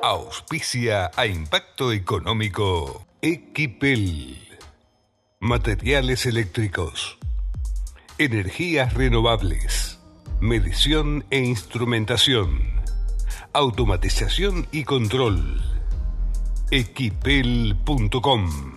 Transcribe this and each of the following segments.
Auspicia a Impacto Económico Equipel. Materiales eléctricos. Energías renovables. Medición e instrumentación. Automatización y control. Equipel.com.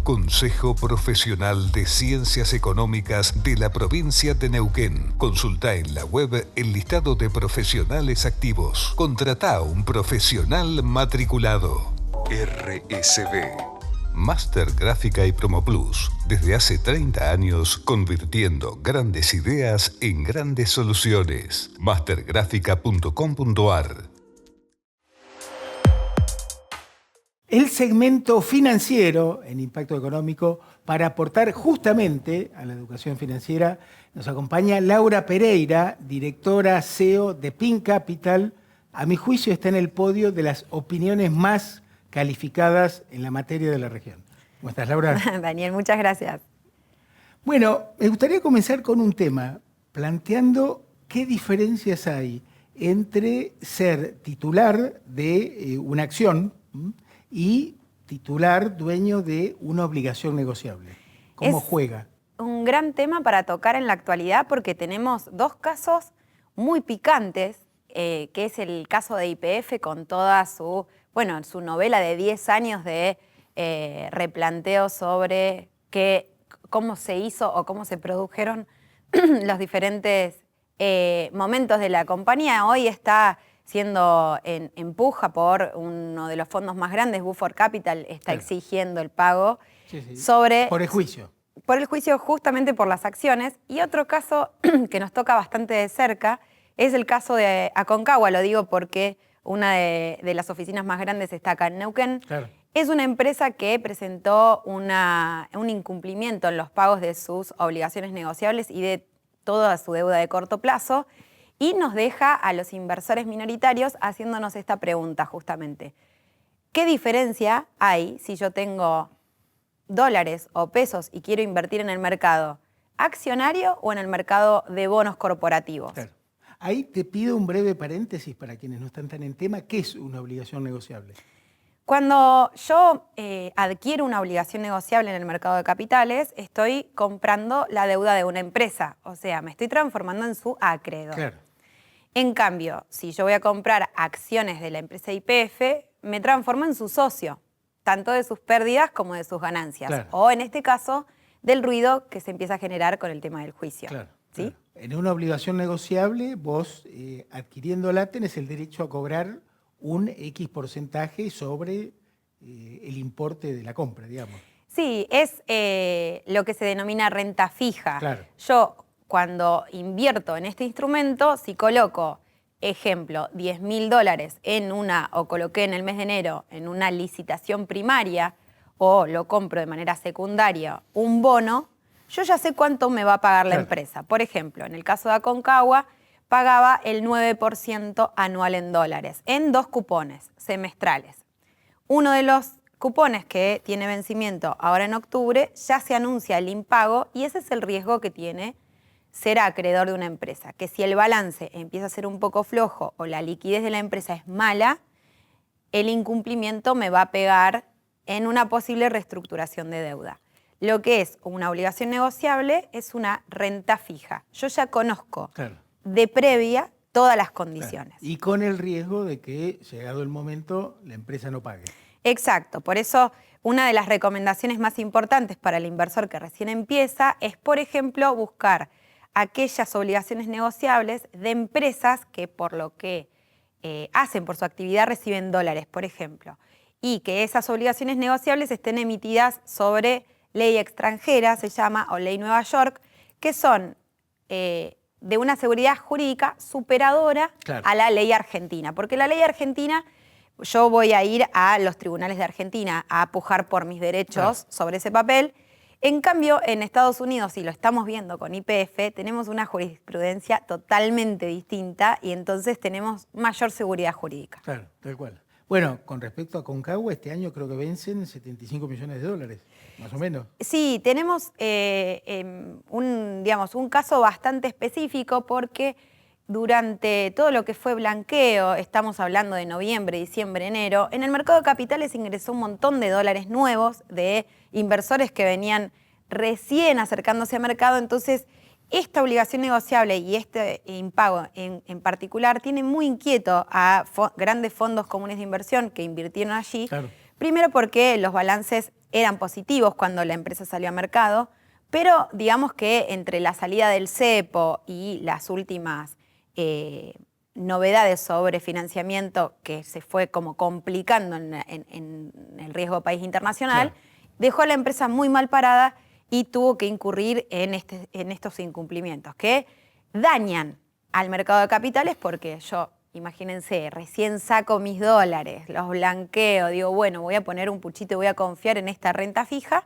Consejo Profesional de Ciencias Económicas de la provincia de Neuquén. Consulta en la web el listado de profesionales activos. Contrata a un profesional matriculado. RSB. Máster Gráfica y Promo Plus. Desde hace 30 años convirtiendo grandes ideas en grandes soluciones. mastergrafica.com.ar. El segmento financiero en Impacto Económico, para aportar justamente a la educación financiera, nos acompaña Laura Pereira, directora CEO de Pin Capital. A mi juicio está en el podio de las opiniones más calificadas en la materia de la región. ¿Cómo estás, Laura? Daniel, muchas gracias. Bueno, me gustaría comenzar con un tema, planteando qué diferencias hay entre ser titular de una acción y titular, dueño de una obligación negociable. ¿Cómo juega? Un gran tema para tocar en la actualidad porque tenemos dos casos muy picantes, que es el caso de YPF con toda su novela de 10 años de replanteo sobre cómo se hizo o cómo se produjeron los diferentes momentos de la compañía. Hoy está siendo en puja por uno de los fondos más grandes, Buford Capital, está exigiendo el pago sobre... Por el juicio. Por el juicio, justamente por las acciones. Y otro caso que nos toca bastante de cerca es el caso de Aconcagua, lo digo porque una de las oficinas más grandes está acá en Neuquén. Claro. Es una empresa que presentó un incumplimiento en los pagos de sus obligaciones negociables y de toda su deuda de corto plazo, y nos deja a los inversores minoritarios haciéndonos esta pregunta justamente. ¿Qué diferencia hay si yo tengo dólares o pesos y quiero invertir en el mercado accionario o en el mercado de bonos corporativos? Claro. Ahí te pido un breve paréntesis para quienes no están tan en tema. ¿Qué es una obligación negociable? Cuando yo adquiero una obligación negociable en el mercado de capitales, estoy comprando la deuda de una empresa, o sea, me estoy transformando en su acreedor. Claro. En cambio, si yo voy a comprar acciones de la empresa YPF, me transformo en su socio, tanto de sus pérdidas como de sus ganancias. Claro. O en este caso, del ruido que se empieza a generar con el tema del juicio. Claro. ¿Sí? Claro. En una obligación negociable, vos adquiriéndola tenés el derecho a cobrar un X porcentaje sobre el importe de la compra, digamos. Sí, es lo que se denomina renta fija. Claro. Yo, cuando invierto en este instrumento, si coloco, ejemplo, $10.000 o coloqué en el mes de enero en una licitación primaria, o lo compro de manera secundaria, un bono, yo ya sé cuánto me va a pagar la empresa. Por ejemplo, en el caso de Aconcagua, pagaba el 9% anual en dólares, en 2 cupones semestrales. Uno de los cupones que tiene vencimiento ahora en octubre, ya se anuncia el impago, y ese es el riesgo que tiene ser acreedor de una empresa, que si el balance empieza a ser un poco flojo o la liquidez de la empresa es mala, el incumplimiento me va a pegar en una posible reestructuración de deuda. Lo que es una obligación negociable es una renta fija. Yo ya conozco de previa todas las condiciones. Claro. Y con el riesgo de que, llegado el momento, la empresa no pague. Exacto. Por eso, una de las recomendaciones más importantes para el inversor que recién empieza es, por ejemplo, buscar aquellas obligaciones negociables de empresas que por lo que hacen por su actividad reciben dólares, por ejemplo, y que esas obligaciones negociables estén emitidas sobre ley extranjera, se llama, o ley Nueva York, que son de una seguridad jurídica superadora a la ley argentina. Porque la ley argentina, yo voy a ir a los tribunales de Argentina a pujar por mis derechos sobre ese papel. En cambio, en Estados Unidos, y lo estamos viendo con YPF, tenemos una jurisprudencia totalmente distinta y entonces tenemos mayor seguridad jurídica. Claro, tal cual. Bueno, con respecto a Aconcagua, este año creo que vencen $75 millones, más o menos. Sí, tenemos un caso bastante específico porque durante todo lo que fue blanqueo, estamos hablando de noviembre, diciembre, enero, en el mercado de capitales ingresó un montón de dólares nuevos de inversores que venían recién acercándose al mercado. Entonces, esta obligación negociable y este impago en particular tiene muy inquieto a grandes fondos comunes de inversión que invirtieron allí. Claro. Primero porque los balances eran positivos cuando la empresa salió a mercado, pero digamos que entre la salida del cepo y las últimas novedades sobre financiamiento que se fue como complicando en el riesgo país internacional, claro, dejó a la empresa muy mal parada y tuvo que incurrir en estos incumplimientos que dañan al mercado de capitales porque yo, imagínense, recién saco mis dólares, los blanqueo, digo, bueno, voy a poner un puchito y voy a confiar en esta renta fija,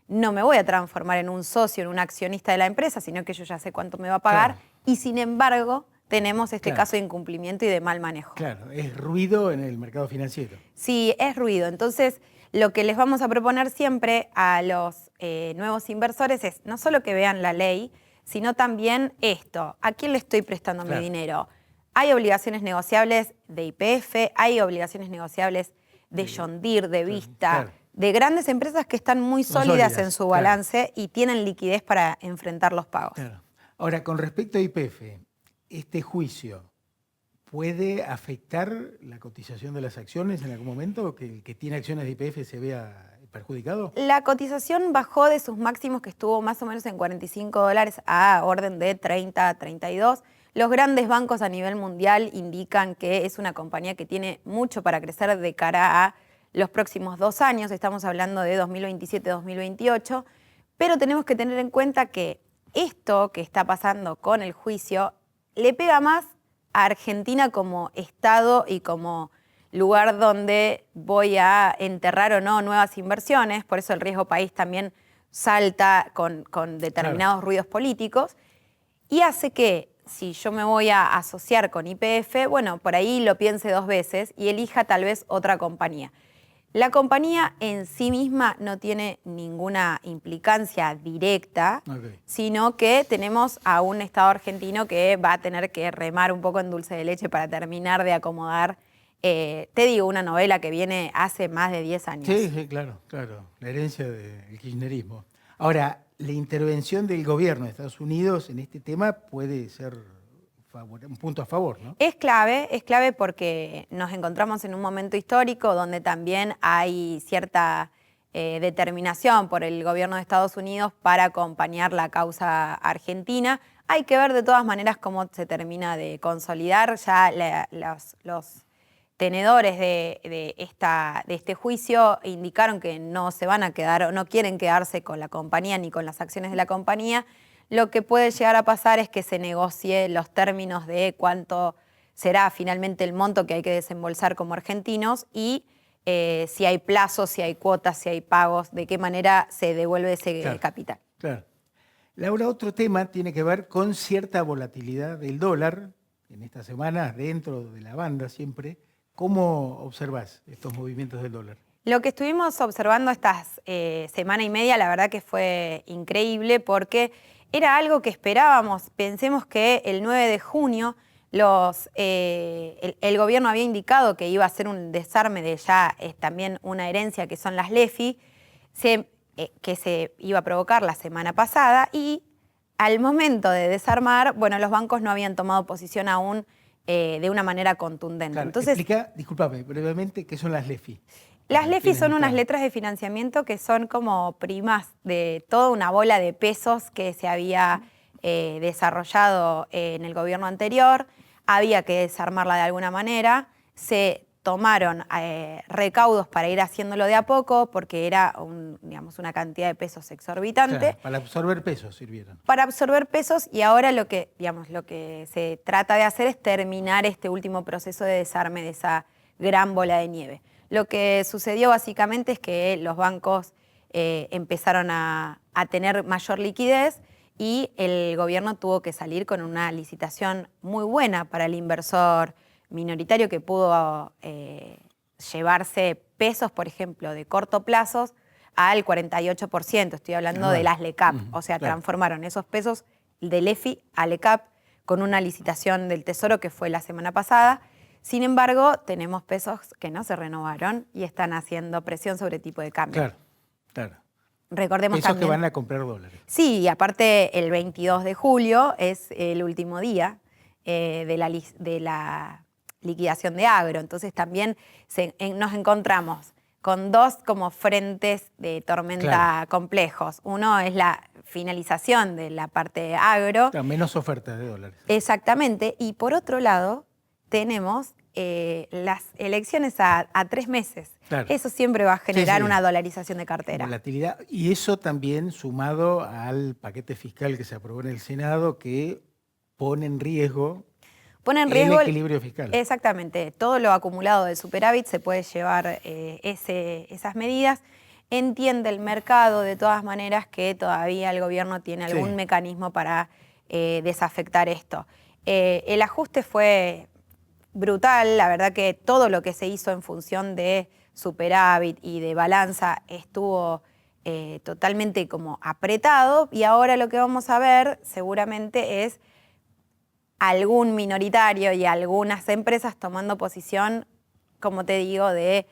no me voy a transformar en un socio, en un accionista de la empresa, sino que yo ya sé cuánto me va a pagar, claro, y sin embargo tenemos este claro, caso de incumplimiento y de mal manejo. Claro, es ruido en el mercado financiero. Sí, es ruido. Entonces, lo que les vamos a proponer siempre a los nuevos inversores es no solo que vean la ley, sino también esto. ¿A quién le estoy prestando mi dinero? Hay obligaciones negociables de YPF, hay obligaciones negociables de John Deere, de Vista, de grandes empresas que están muy sólidas en su balance y tienen liquidez para enfrentar los pagos. Claro. Ahora, con respecto a YPF, ¿este juicio puede afectar la cotización de las acciones en algún momento? ¿Que el que tiene acciones de YPF se vea perjudicado? La cotización bajó de sus máximos, que estuvo más o menos en $45, a orden de 30, 32. Los grandes bancos a nivel mundial indican que es una compañía que tiene mucho para crecer de cara a los próximos 2 años. Estamos hablando de 2027-2028. Pero tenemos que tener en cuenta que esto que está pasando con el juicio le pega más a Argentina como Estado y como lugar donde voy a enterrar o no nuevas inversiones. Por eso el riesgo país también salta con determinados ruidos políticos y hace que si yo me voy a asociar con YPF, bueno, por ahí lo piense 2 veces y elija tal vez otra compañía. La compañía en sí misma no tiene ninguna implicancia directa, sino que tenemos a un Estado argentino que va a tener que remar un poco en dulce de leche para terminar de acomodar, te digo, una novela que viene hace más de 10 años. Sí, claro, la herencia del kirchnerismo. Ahora, la intervención del gobierno de Estados Unidos en este tema puede ser un punto a favor, ¿no? Es clave porque nos encontramos en un momento histórico donde también hay cierta determinación por el gobierno de Estados Unidos para acompañar la causa argentina. Hay que ver de todas maneras cómo se termina de consolidar. Ya los tenedores de este juicio indicaron que no se van a quedar o no quieren quedarse con la compañía ni con las acciones de la compañía. Lo que puede llegar a pasar es que se negocie los términos de cuánto será finalmente el monto que hay que desembolsar como argentinos y si hay plazos, si hay cuotas, si hay pagos, de qué manera se devuelve ese capital. Claro. Laura, otro tema tiene que ver con cierta volatilidad del dólar en estas semanas dentro de la banda siempre. ¿Cómo observás estos movimientos del dólar? Lo que estuvimos observando estas semana y media, la verdad que fue increíble porque era algo que esperábamos. Pensemos que el 9 de junio el gobierno había indicado que iba a hacer un desarme de ya también una herencia que son las LEFI, que se iba a provocar la semana pasada y al momento de desarmar, bueno, los bancos no habían tomado posición aún de una manera contundente. Claro, entonces, explica, discúlpame, brevemente, ¿qué son las LEFI? Las LEFI son unas letras de financiamiento que son como primas de toda una bola de pesos que se había desarrollado en el gobierno anterior. Había que desarmarla de alguna manera. Se tomaron recaudos para ir haciéndolo de a poco porque era una cantidad de pesos exorbitante. Claro, para absorber pesos sirvieron. Para absorber pesos y ahora lo que se trata de hacer es terminar este último proceso de desarme de esa gran bola de nieve. Lo que sucedió básicamente es que los bancos empezaron a tener mayor liquidez y el gobierno tuvo que salir con una licitación muy buena para el inversor minoritario que pudo llevarse pesos, por ejemplo, de corto plazo al 48%. Estoy hablando de las LECAP. O sea, transformaron esos pesos de LEFI a LECAP con una licitación del Tesoro que fue la semana pasada. Sin embargo, tenemos pesos que no se renovaron y están haciendo presión sobre el tipo de cambio. Claro, claro. Recordemos Pesos también, que van a comprar dólares. Sí, y aparte el 22 de julio es el último día de la liquidación de Agro. Entonces también nos encontramos con dos como frentes de tormenta complejos. Uno es la finalización de la parte de Agro. Claro, menos oferta de dólares. Exactamente. Y por otro lado, tenemos las elecciones a 3 meses. Claro. Eso siempre va a generar Sí. una dolarización de cartera. Volatilidad. Y eso también sumado al paquete fiscal que se aprobó en el Senado que pone en riesgo Pone en riesgo el equilibrio fiscal. Exactamente. Todo lo acumulado del superávit se puede llevar esas medidas. Entiende el mercado de todas maneras que todavía el gobierno tiene algún mecanismo para desafectar esto. El ajuste fue brutal. La verdad que todo lo que se hizo en función de superávit y de balanza estuvo totalmente como apretado, y ahora lo que vamos a ver seguramente es algún minoritario y algunas empresas tomando posición, como te digo, de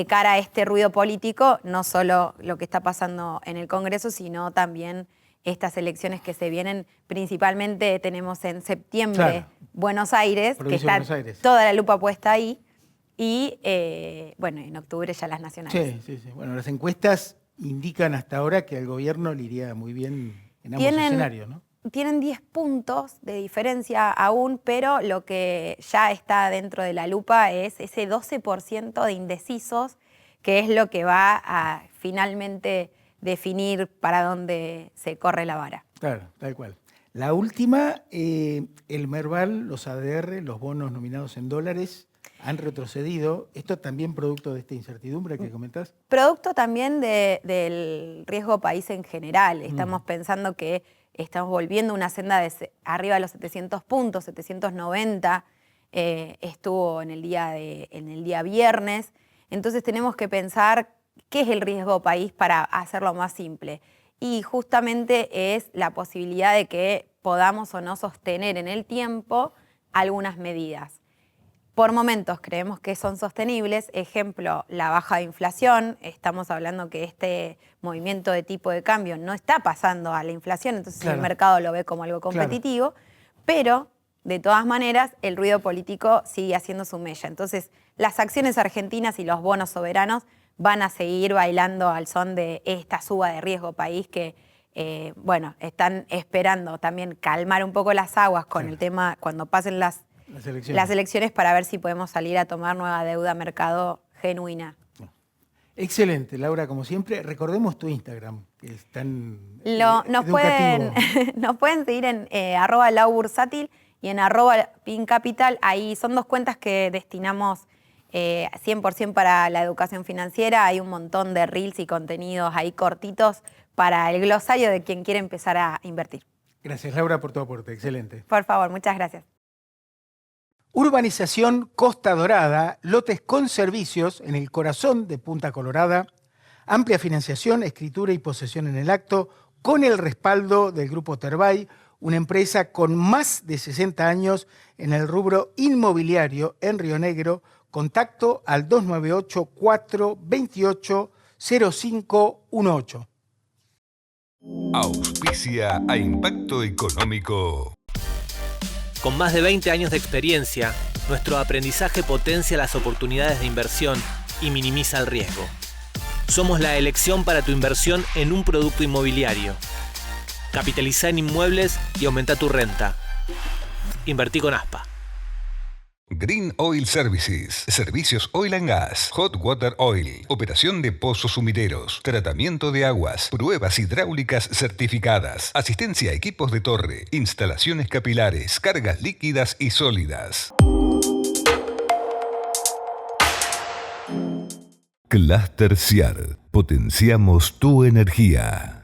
cara a este ruido político, no solo lo que está pasando en el Congreso, sino también estas elecciones que se vienen. Principalmente tenemos en septiembre Buenos Aires, que está toda la lupa puesta ahí, y bueno, en octubre ya las nacionales. Sí. Bueno, las encuestas indican hasta ahora que al gobierno le iría muy bien en ambos escenarios, ¿no? Tienen 10 puntos de diferencia aún, pero lo que ya está dentro de la lupa es ese 12% de indecisos, que es lo que va a finalmente definir para dónde se corre la vara. Claro, tal cual. La última, el Merval, los ADR, los bonos nominados en dólares, han retrocedido. ¿Esto también producto de esta incertidumbre que comentás? Producto también del riesgo país en general. Estamos pensando que estamos volviendo a una senda de arriba de los 700 puntos, 790 estuvo en el día viernes. Entonces tenemos que pensar qué es el riesgo país para hacerlo más simple. Y justamente es la posibilidad de que podamos o no sostener en el tiempo algunas medidas. Por momentos creemos que son sostenibles. Ejemplo, la baja de inflación. Estamos hablando que este movimiento de tipo de cambio no está pasando a la inflación, entonces el mercado lo ve como algo competitivo, pero de todas maneras el ruido político sigue haciendo su mella. Entonces las acciones argentinas y los bonos soberanos van a seguir bailando al son de esta suba de riesgo país que, bueno, están esperando también calmar un poco las aguas con el tema cuando pasen las elecciones para ver si podemos salir a tomar nueva deuda mercado genuina. Excelente, Laura, como siempre. Recordemos tu Instagram, que es tan nos pueden seguir en @laubursátil y en @pincapital. Ahí son 2 cuentas que destinamos 100% para la educación financiera. Hay un montón de reels y contenidos ahí cortitos para el glosario de quien quiere empezar a invertir. Gracias, Laura, por tu aporte. Excelente. Por favor, muchas gracias. Urbanización Costa Dorada, lotes con servicios en el corazón de Punta Colorada, amplia financiación, escritura y posesión en el acto, con el respaldo del Grupo Terbay, una empresa con más de 60 años en el rubro inmobiliario en Río Negro. Contacto al 298-428-0518. Auspicia a Impacto Económico. Con más de 20 años de experiencia, nuestro aprendizaje potencia las oportunidades de inversión y minimiza el riesgo. Somos la elección para tu inversión en un producto inmobiliario. Capitaliza en inmuebles y aumenta tu renta. Invertí con ASPA. Green Oil Services, servicios oil and gas, hot water oil, operación de pozos sumideros, tratamiento de aguas, pruebas hidráulicas certificadas, asistencia a equipos de torre, instalaciones capilares, cargas líquidas y sólidas. Cluster Ciar, potenciamos tu energía.